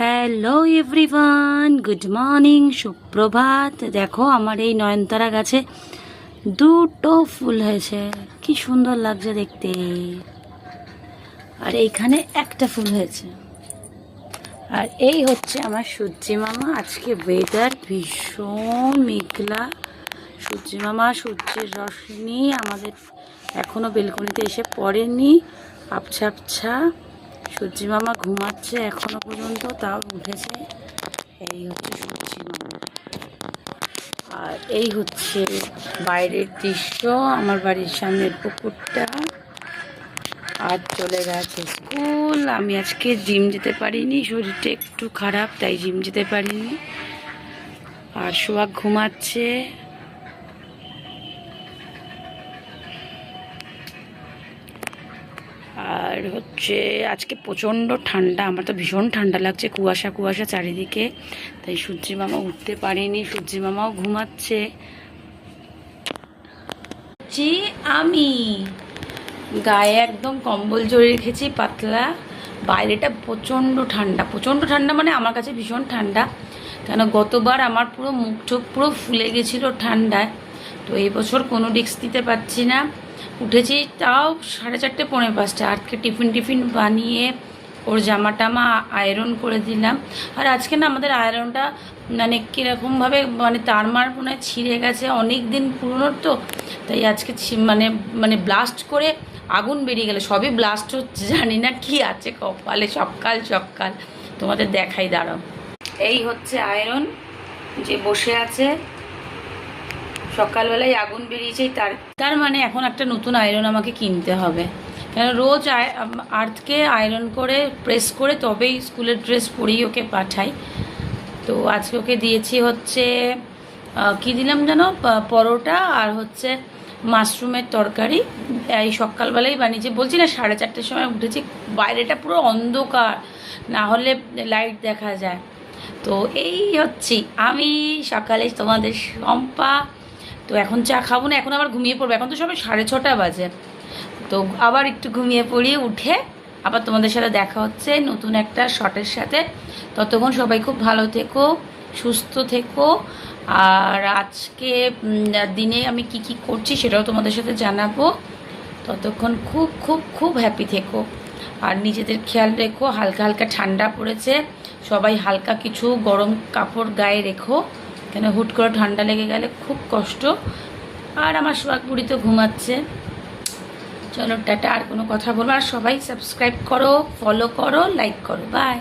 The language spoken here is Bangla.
হ্যালো এভরিওয়ান, গুড মর্নিং, সুপ্রভাত। দেখো আমার এই নয়নতারা গাছে দুটো ফুল হয়েছে, কি সুন্দর লাগছে দেখতে। আর এইখানে একটা ফুল হয়েছে। আর এই হচ্ছে আমার সূর্যি মামা। আজকে ওয়েদার ভীষণ মেঘলা। সূর্যি মামা সূর্যের রশ্মি আমাদের এখনো বেলকনিতে এসে পড়েনি। আবছা আবছা সূর্যি মামা ঘুমাচ্ছে এখনো পর্যন্ত, তাও উঠেছে। এই হচ্ছে সূর্যি মামা। আর এই হচ্ছে বাইরের দৃশ্য, আমার বাড়ির সামনের পুকুরটা। আর চলে গেছে স্কুল। আমি আজকে জিম যেতে পারিনি, শরীরটা একটু খারাপ, তাই জিম যেতে পারিনি। আর সোহাগ ঘুমাচ্ছে। আর হচ্ছে আজকে প্রচণ্ড ঠান্ডা, আমার তো ভীষণ ঠান্ডা লাগছে, কুয়াশা কুয়াশা চারিদিকে। তাই সূর্যি মামা উঠতে পারেনি, সূর্যি মামাও ঘুমাচ্ছে। আমি গায়ে একদম কম্বল জড়িয়ে রেখেছি পাতলা। বাইরেটা প্রচণ্ড ঠান্ডা, প্রচণ্ড ঠান্ডা, মানে আমার কাছে ভীষণ ঠান্ডা। কেন গতবার আমার পুরো মুখ চোখ পুরো ফুলে গেছিলো ঠান্ডায়। তো এই বছর কোনো রিস্ক নিতে পারছি না। উঠেছি তাও 4:30 পৌনে 5টা। আজকে টিফিন বানিয়ে ওর জামা টামা আয়রন করে দিলাম। আর আজকে না আমাদের আয়রনটা মানে কীরকমভাবে মানে তারমার মনে হয় ছিঁড়ে গেছে, অনেক দিন পুরনো তো। তাই আজকে মানে মানে ব্লাস্ট করে আগুন বেরিয়ে গেলে, সবই ব্লাস্ট হচ্ছে, জানি না কি আছে কপালে। সকাল সকাল তোমাদের দেখাই, দাঁড়াও। এই হচ্ছে আয়রন, যে বসে আছে, সকালবেলায় আগুন বেরিয়েছে। তার মানে এখন একটা নতুন আয়রন আমাকে কিনতে হবে। কেন রোজ আর্থকে আয়রন করে প্রেস করে তবেই স্কুলের ড্রেস পরিয়ে ওকে পাঠাই। তো আজকে ওকে দিয়েছি হচ্ছে কি দিলাম জানো, পরোটা আর হচ্ছে মাশরুমের তরকারি। এই সকালবেলায় বানিয়েছি, বলছি না 4:30টার সময় উঠেছি। বাইরেটা পুরো অন্ধকার, না হলে লাইট দেখা যায়। তো এই হচ্ছি আমি সকালে তোমাদের শম্পা। তো এখন চা খাবো না, এখন আবার ঘুমিয়ে পড়বো। এখন তো সবাই 6:30 বাজে। তো আবার একটু ঘুমিয়ে পড়িয়ে উঠে আবার তোমাদের সাথে দেখা হচ্ছে নতুন একটা শটের সাথে। ততক্ষণ সবাই খুব ভালো থেকো, সুস্থ থেকো। আর আজকে দিনে আমি কি কি করছি সেটাও তোমাদের সাথে জানাবো। ততক্ষণ খুব খুব খুব হ্যাপি থেকো। আর নিজেদের খেয়াল রেখো। হালকা হালকা ঠান্ডা পড়েছে, সবাই হালকা কিছু গরম কাপড় গায়ে রেখো, কেন হুট করে ঠান্ডা লেগে গেলে খুব কষ্ট। আর আমার সোহাগ বুড়ি তো ঘুমাচ্ছে। চলো টাটা, আর কোনো কথা বলবো। আর সবাই সাবস্ক্রাইব করো, ফলো করো, লাইক করো, বাই।